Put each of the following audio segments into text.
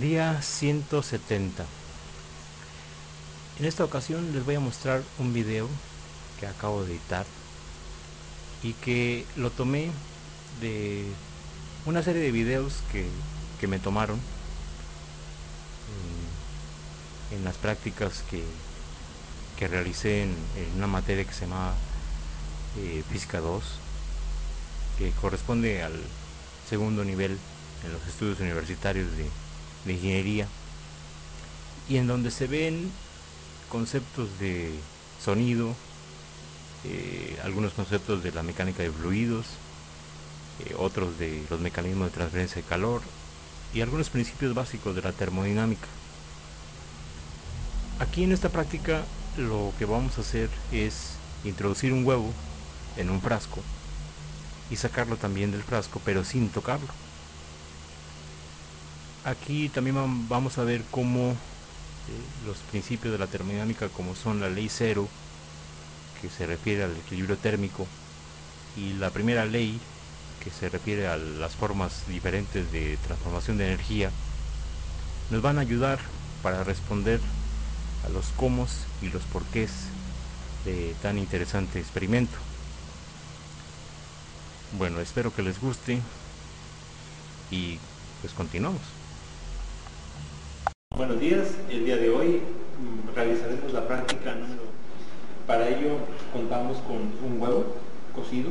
Día 170. En esta ocasión les voy a mostrar un video que acabo de editar y que lo tomé de una serie de videos que me tomaron en las prácticas que realicé en una materia que se llama Física 2, que corresponde al segundo nivel en los estudios universitarios de ingeniería, y en donde se ven conceptos de sonido, algunos conceptos de la mecánica de fluidos, otros de los mecanismos de transferencia de calor y algunos principios básicos de la termodinámica. Aquí en esta práctica lo que vamos a hacer es introducir un huevo en un frasco y sacarlo también del frasco, pero sin tocarlo. Aquí también vamos a ver cómo los principios de la termodinámica, como son la ley cero, que se refiere al equilibrio térmico, y la primera ley, que se refiere a las formas diferentes de transformación de energía, nos van a ayudar para responder a los cómo y los porqués de tan interesante experimento. Bueno, espero que les guste y pues continuamos. Buenos días, el día de hoy realizaremos la práctica número. Para ello contamos con un huevo cocido,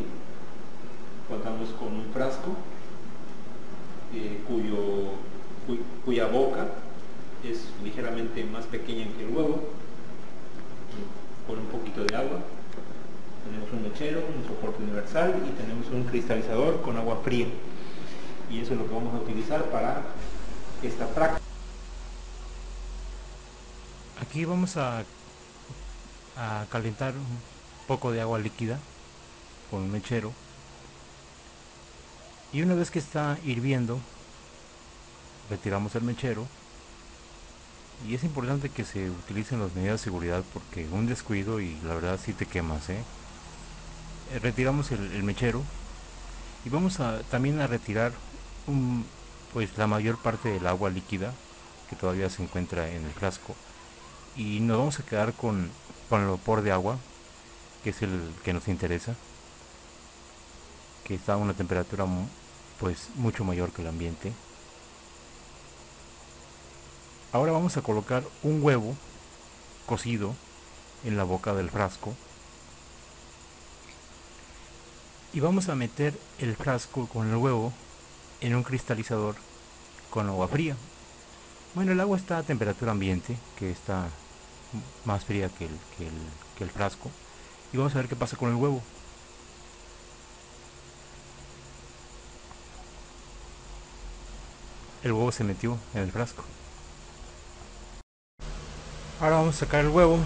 contamos con un frasco cuya boca es ligeramente más pequeña que el huevo, con un poquito de agua. Tenemos un mechero, un soporte universal y tenemos un cristalizador con agua fría. Y eso es lo que vamos a utilizar para esta práctica. Aquí vamos a calentar un poco de agua líquida con un mechero, y una vez que está hirviendo retiramos el mechero. Y es importante que se utilicen las medidas de seguridad, porque un descuido y la verdad sí te quemas, retiramos el mechero y vamos también a retirar pues la mayor parte del agua líquida que todavía se encuentra en el frasco, y nos vamos a quedar con el vapor de agua, que es el que nos interesa, que está a una temperatura pues mucho mayor que el ambiente. Ahora vamos a colocar un huevo cocido en la boca del frasco y vamos a meter el frasco con el huevo en un cristalizador con agua fría. Bueno, el agua está a temperatura ambiente, que está más fría que el frasco, y vamos a ver qué pasa con el huevo. El huevo se metió en el frasco. Ahora vamos a sacar el huevo.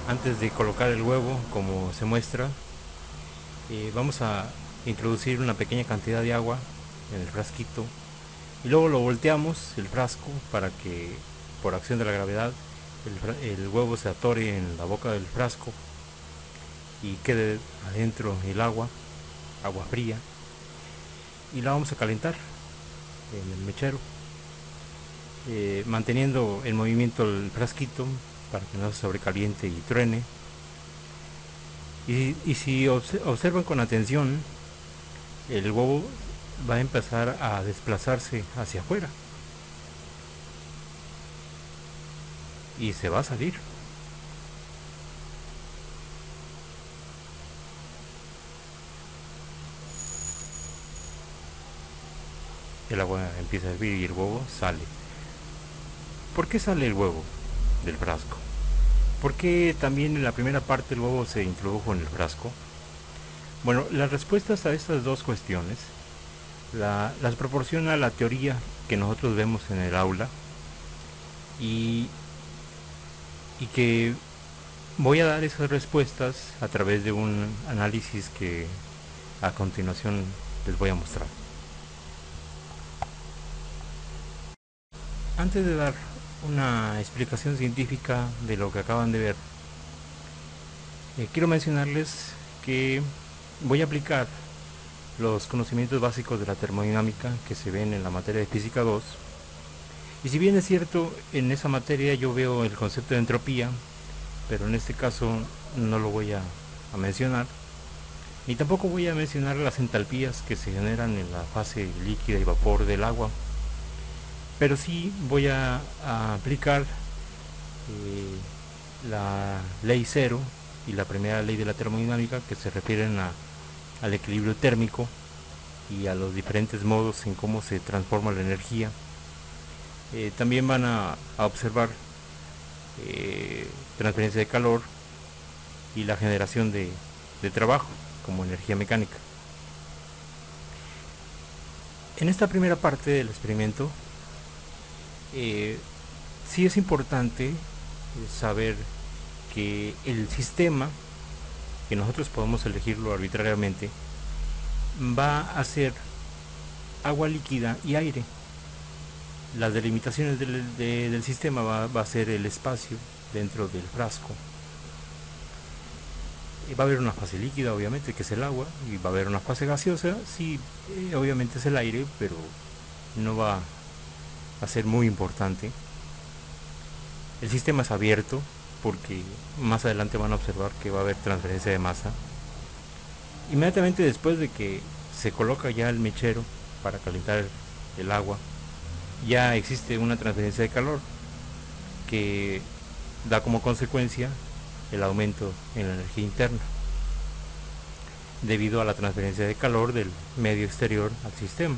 Antes de colocar el huevo, como se muestra, vamos a introducir una pequeña cantidad de agua en el frasquito y luego lo volteamos el frasco para que, por acción de la gravedad, el huevo se atore en la boca del frasco y quede adentro el agua fría, y la vamos a calentar en el mechero, manteniendo en movimiento el frasquito para que no se sobrecaliente y truene. Y si observan con atención, el huevo va a empezar a desplazarse hacia afuera y se va a salir. El agua empieza a hervir y el huevo sale. ¿Por qué sale el huevo del frasco? ¿Por qué también en la primera parte el huevo se introdujo en el frasco? Bueno, las respuestas a estas dos cuestiones las proporciona la teoría que nosotros vemos en el aula, y que voy a dar esas respuestas a través de un análisis que a continuación les voy a mostrar. Antes de dar una explicación científica de lo que acaban de ver, quiero mencionarles que voy a aplicar los conocimientos básicos de la termodinámica que se ven en la materia de física 2. Y si bien es cierto, en esa materia yo veo el concepto de entropía, pero en este caso no lo voy a mencionar, ni tampoco voy a mencionar las entalpías que se generan en la fase líquida y vapor del agua, pero sí voy a aplicar la ley cero y la primera ley de la termodinámica, que se refieren al equilibrio térmico y a los diferentes modos en cómo se transforma la energía. También van a observar transferencia de calor y la generación de trabajo como energía mecánica. En esta primera parte del experimento, sí es importante saber que el sistema, que nosotros podemos elegirlo arbitrariamente, va a ser agua líquida y aire. Las delimitaciones del sistema va a ser el espacio dentro del frasco. Va a haber una fase líquida, obviamente, que es el agua, y va a haber una fase gaseosa, sí, obviamente es el aire, pero no va a ser muy importante. El sistema es abierto porque más adelante van a observar que va a haber transferencia de masa. Inmediatamente después de que se coloca ya el mechero para calentar el agua, ya existe una transferencia de calor que da como consecuencia el aumento en la energía interna debido a la transferencia de calor del medio exterior al sistema.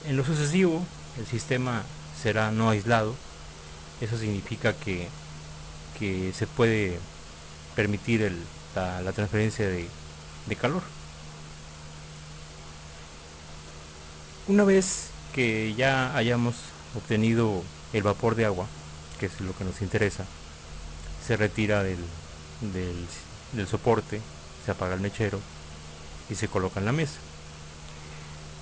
En lo sucesivo, el sistema será no aislado. Eso significa que se puede permitir la transferencia de calor. Una vez que ya hayamos obtenido el vapor de agua, que es lo que nos interesa, se retira del, del soporte, se apaga el mechero y se coloca en la mesa.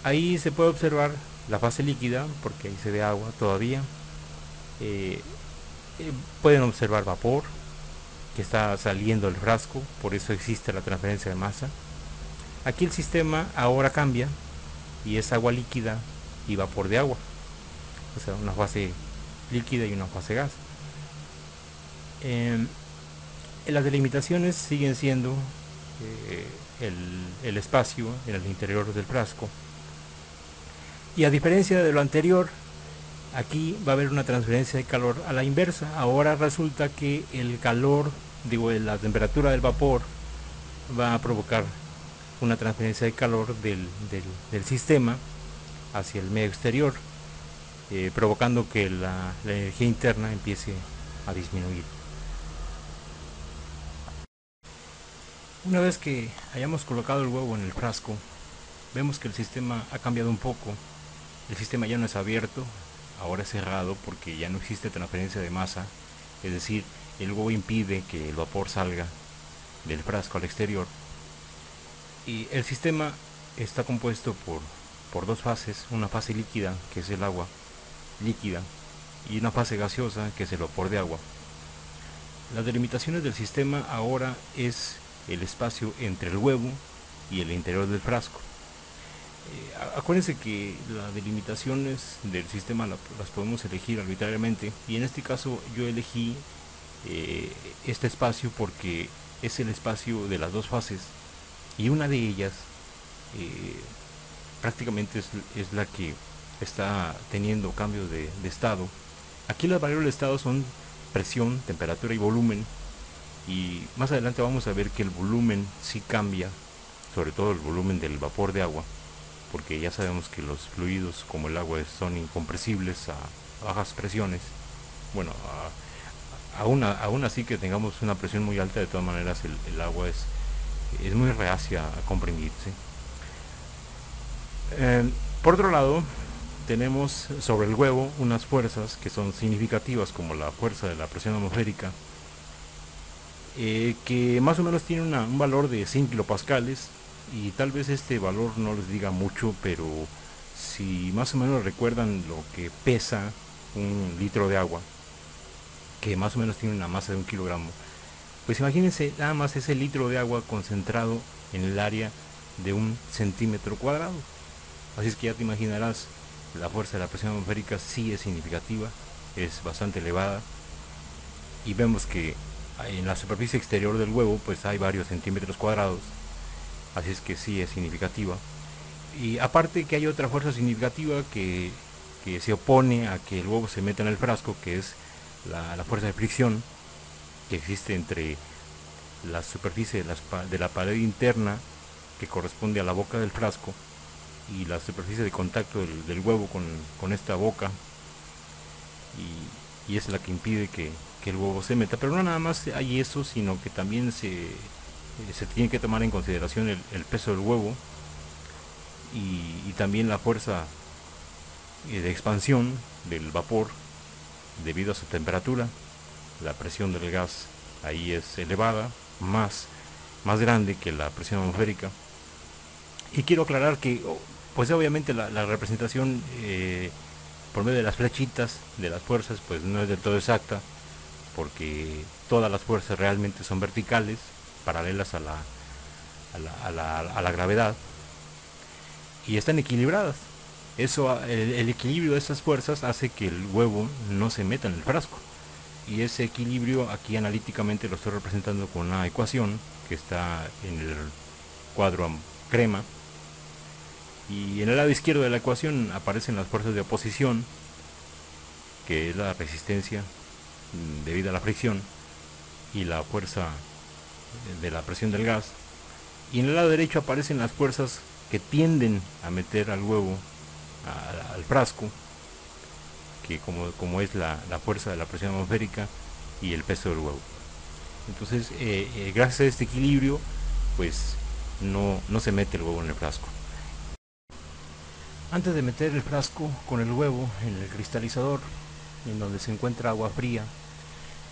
Ahí se puede observar la fase líquida, porque ahí se ve agua todavía. Eh, Pueden observar vapor que está saliendo del frasco, por eso existe la transferencia de masa. Aquí el sistema ahora cambia y es agua líquida y vapor de agua, o sea, una fase líquida y una fase gas. Eh, las delimitaciones siguen siendo el espacio en el interior del frasco. Y a diferencia de lo anterior, aquí va a haber una transferencia de calor a la inversa. Ahora resulta que el calor, la temperatura del vapor va a provocar una transferencia de calor del sistema hacia el medio exterior, provocando que la energía interna empiece a disminuir. Una vez que hayamos colocado el huevo en el frasco, vemos que el sistema ha cambiado un poco. El sistema ya no es abierto, ahora es cerrado porque ya no existe transferencia de masa, es decir, el huevo impide que el vapor salga del frasco al exterior. Y el sistema está compuesto por dos fases, una fase líquida, que es el agua líquida, y una fase gaseosa, que es el vapor de agua. Las delimitaciones del sistema ahora es el espacio entre el huevo y el interior del frasco. Acuérdense que las delimitaciones del sistema las podemos elegir arbitrariamente, y en este caso yo elegí este espacio porque es el espacio de las dos fases, y una de ellas eh, prácticamente es la que está teniendo cambios de estado. Aquí las variables de estado son presión, temperatura y volumen, y más adelante vamos a ver que el volumen sí cambia, sobre todo el volumen del vapor de agua, porque ya sabemos que los fluidos como el agua son incompresibles a bajas presiones. Bueno, aún así que tengamos una presión muy alta, de todas maneras el agua es muy reacia a comprimirse. Por otro lado, tenemos sobre el huevo unas fuerzas que son significativas, como la fuerza de la presión atmosférica, que más o menos tiene un valor de 100 kilopascales, y tal vez este valor no les diga mucho, pero si más o menos recuerdan lo que pesa un litro de agua, que más o menos tiene una masa de 1 kilogramo, pues imagínense nada más ese litro de agua concentrado en el área de 1 centímetro cuadrado. Así es que ya te imaginarás, la fuerza de la presión atmosférica sí es significativa, es bastante elevada, y vemos que en la superficie exterior del huevo pues hay varios centímetros cuadrados, así es que sí es significativa. Y aparte que hay otra fuerza significativa que se opone a que el huevo se meta en el frasco, que es la fuerza de fricción que existe entre la superficie de la pared interna, que corresponde a la boca del frasco, y la superficie de contacto del huevo con esta boca, y es la que impide que el huevo se meta. Pero no nada más hay eso, sino que también se tiene que tomar en consideración el peso del huevo, y también la fuerza de expansión del vapor debido a su temperatura. La presión del gas ahí es elevada, más grande que la presión atmosférica. Y quiero aclarar que, pues obviamente la representación por medio de las flechitas de las fuerzas pues no es del todo exacta, porque todas las fuerzas realmente son verticales, paralelas a la gravedad, y están equilibradas. Eso, el equilibrio de esas fuerzas hace que el huevo no se meta en el frasco. Y ese equilibrio aquí analíticamente lo estoy representando con una ecuación que está en el cuadro crema. Y en el lado izquierdo de la ecuación aparecen las fuerzas de oposición, que es la resistencia debido a la fricción, y la fuerza de la presión del gas. Y en el lado derecho aparecen las fuerzas que tienden a meter al huevo al frasco, que como es la fuerza de la presión atmosférica y el peso del huevo. Entonces, gracias a este equilibrio, pues no se mete el huevo en el frasco. Antes de meter el frasco con el huevo en el cristalizador, en donde se encuentra agua fría,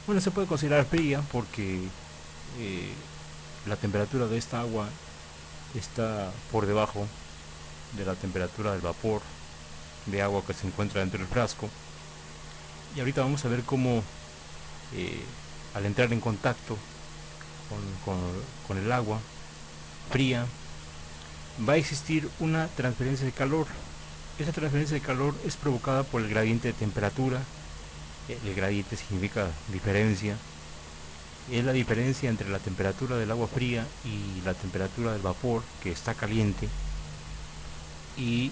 bueno, se puede considerar fría porque eh, la temperatura de esta agua está por debajo de la temperatura del vapor de agua que se encuentra dentro del frasco. Y ahorita vamos a ver cómo eh, al entrar en contacto con el agua fría va a existir una transferencia de calor. Esa transferencia de calor es provocada por el gradiente de temperatura. El gradiente significa diferencia. Es la diferencia entre la temperatura del agua fría y la temperatura del vapor que está caliente. Y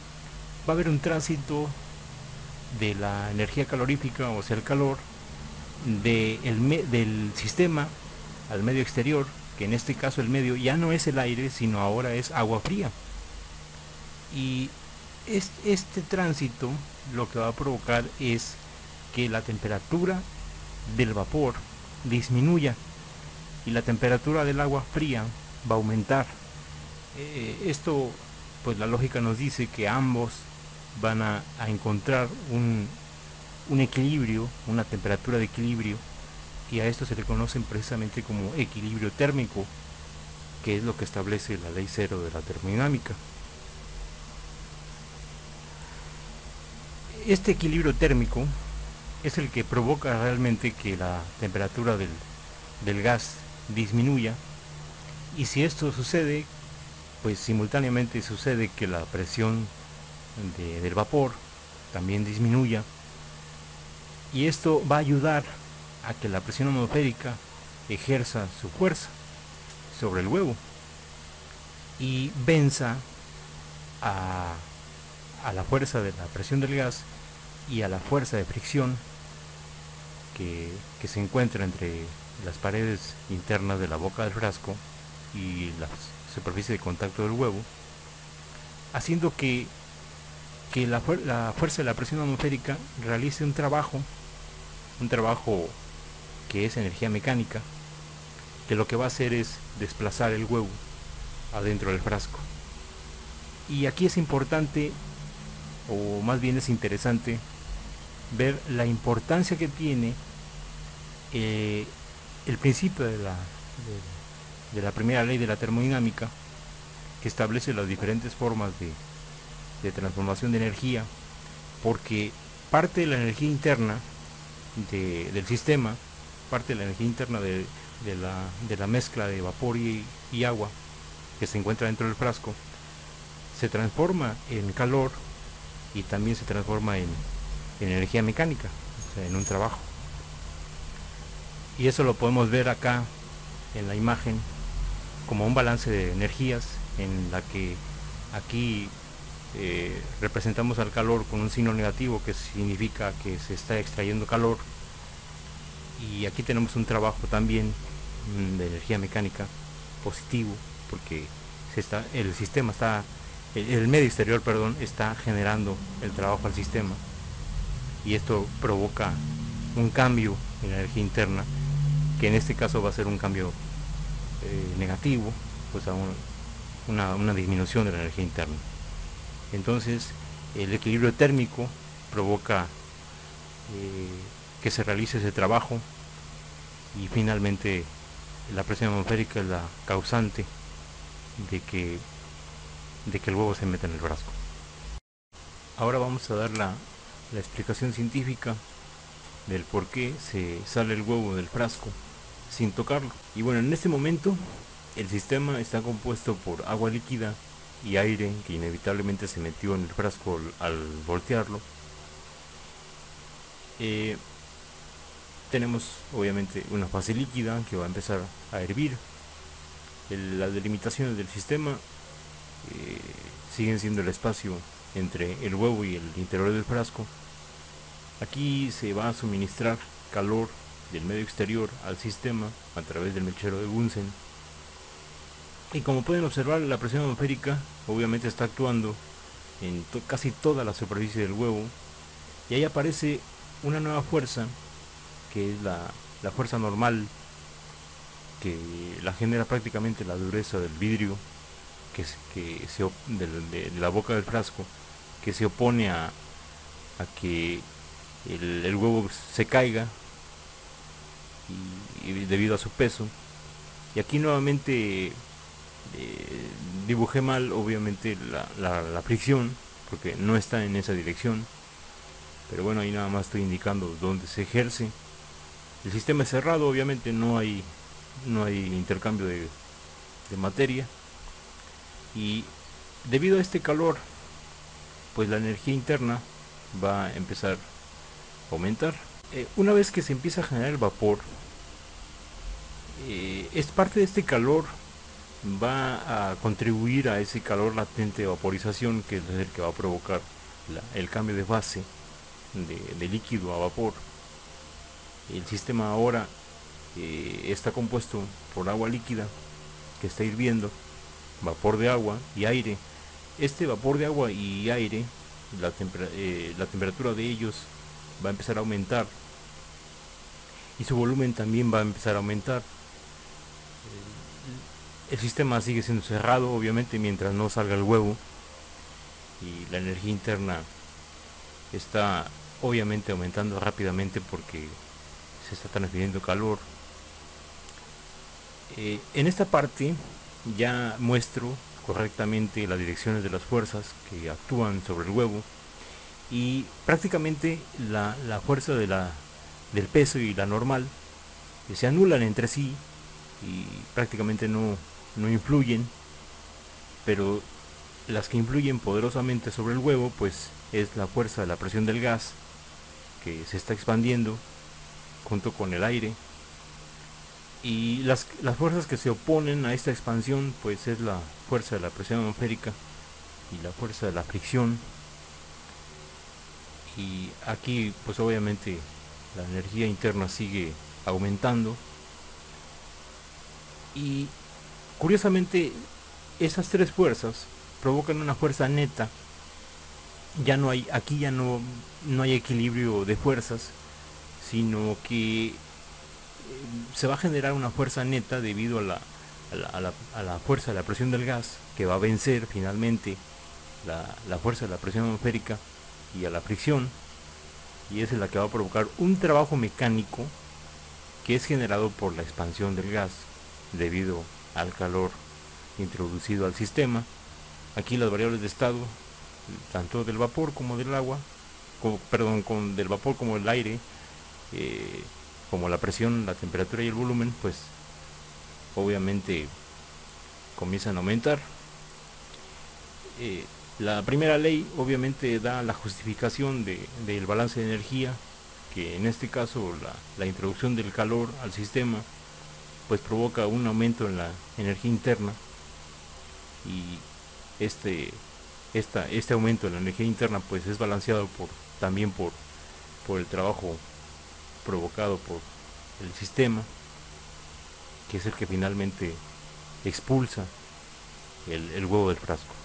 va a haber un tránsito de la energía calorífica, o sea el calor, del sistema al medio exterior, que en este caso el medio ya no es el aire, sino ahora es agua fría. Y este tránsito lo que va a provocar es que la temperatura del vapor disminuya y la temperatura del agua fría va a aumentar. Esto, pues la lógica nos dice que ambos van a encontrar un equilibrio, una temperatura de equilibrio, y a esto se le conoce precisamente como equilibrio térmico, que es lo que establece la ley cero de la termodinámica. Este equilibrio térmico es el que provoca realmente que la temperatura del gas disminuya, y si esto sucede, pues simultáneamente sucede que la presión del vapor también disminuya, y esto va a ayudar a que la presión atmosférica ejerza su fuerza sobre el huevo y venza a, a la fuerza de la presión del gas y a la fuerza de fricción que se encuentra entre las paredes internas de la boca del frasco y la superficie de contacto del huevo, haciendo que la fuerza de la presión atmosférica realice un trabajo que es energía mecánica, que lo que va a hacer es desplazar el huevo adentro del frasco. Y aquí es importante, o más bien es interesante, ver la importancia que tiene el principio de la primera ley de la termodinámica, que establece las diferentes formas de transformación de energía, porque parte de la energía interna del sistema, parte de la energía interna de la mezcla de vapor y agua, que se encuentra dentro del frasco se transforma en calor y también se transforma en energía mecánica, o sea, en un trabajo. Y eso lo podemos ver acá en la imagen como un balance de energías en la que aquí representamos al calor con un signo negativo que significa que se está extrayendo calor, y aquí tenemos un trabajo también de energía mecánica positivo porque el sistema está, el medio exterior, perdón, está generando el trabajo al sistema, y esto provoca un cambio en la energía interna, que en este caso va a ser un cambio negativo, pues a una disminución de la energía interna. Entonces el equilibrio térmico provoca que se realice ese trabajo, y finalmente la presión atmosférica es la causante de que, el huevo se meta en el frasco. Ahora vamos a dar la explicación científica del por qué se sale el huevo del frasco sin tocarlo. Y bueno, en este momento el sistema está compuesto por agua líquida y aire que inevitablemente se metió en el frasco al voltearlo. Tenemos obviamente una fase líquida que va a empezar a hervir. Las delimitaciones del sistema siguen siendo el espacio entre el huevo y el interior del frasco. Aquí se va a suministrar calor del medio exterior al sistema a través del mechero de Bunsen, y como pueden observar, la presión atmosférica obviamente está actuando en casi toda la superficie del huevo, y ahí aparece una nueva fuerza que es la fuerza normal, que la genera prácticamente la dureza del vidrio de la boca del frasco, que se opone a que el huevo se caiga y debido a su peso. Y aquí nuevamente dibujé mal obviamente la fricción, porque no está en esa dirección, pero bueno, ahí nada más estoy indicando dónde se ejerce. El sistema es cerrado, obviamente no hay intercambio de materia, y debido a este calor pues la energía interna va a empezar a aumentar. Una vez que se empieza a generar el vapor, es parte de este calor va a contribuir a ese calor latente de vaporización, que es el que va a provocar el cambio de fase de líquido a vapor. El sistema ahora está compuesto por agua líquida que está hirviendo, vapor de agua y aire. Este vapor de agua y aire, la temperatura de ellos va a empezar a aumentar, y su volumen también va a empezar a aumentar. El sistema sigue siendo cerrado, obviamente, mientras no salga el huevo, y la energía interna está obviamente aumentando rápidamente porque se está transfiriendo calor. En esta parte ya muestro correctamente las direcciones de las fuerzas que actúan sobre el huevo, y prácticamente la fuerza del peso y la normal se anulan entre sí y prácticamente no influyen, pero las que influyen poderosamente sobre el huevo pues es la fuerza de la presión del gas, que se está expandiendo junto con el aire, y las fuerzas que se oponen a esta expansión pues es la fuerza de la presión atmosférica y la fuerza de la fricción. Y aquí pues obviamente la energía interna sigue aumentando, y curiosamente esas tres fuerzas provocan una fuerza neta. Ya no hay equilibrio de fuerzas, sino que se va a generar una fuerza neta debido a la fuerza de la presión del gas, que va a vencer finalmente la fuerza de la presión atmosférica y a la fricción, y es la que va a provocar un trabajo mecánico que es generado por la expansión del gas debido al calor introducido al sistema. Aquí las variables de estado, tanto del vapor como del agua, del vapor como del aire, eh, como la presión, la temperatura y el volumen, pues obviamente comienzan a aumentar. La primera ley obviamente da la justificación del balance de energía, que en este caso la introducción del calor al sistema pues provoca un aumento en la energía interna, y este, este aumento en la energía interna pues es balanceado también por el trabajo provocado por el sistema, que es el que finalmente expulsa el huevo del frasco.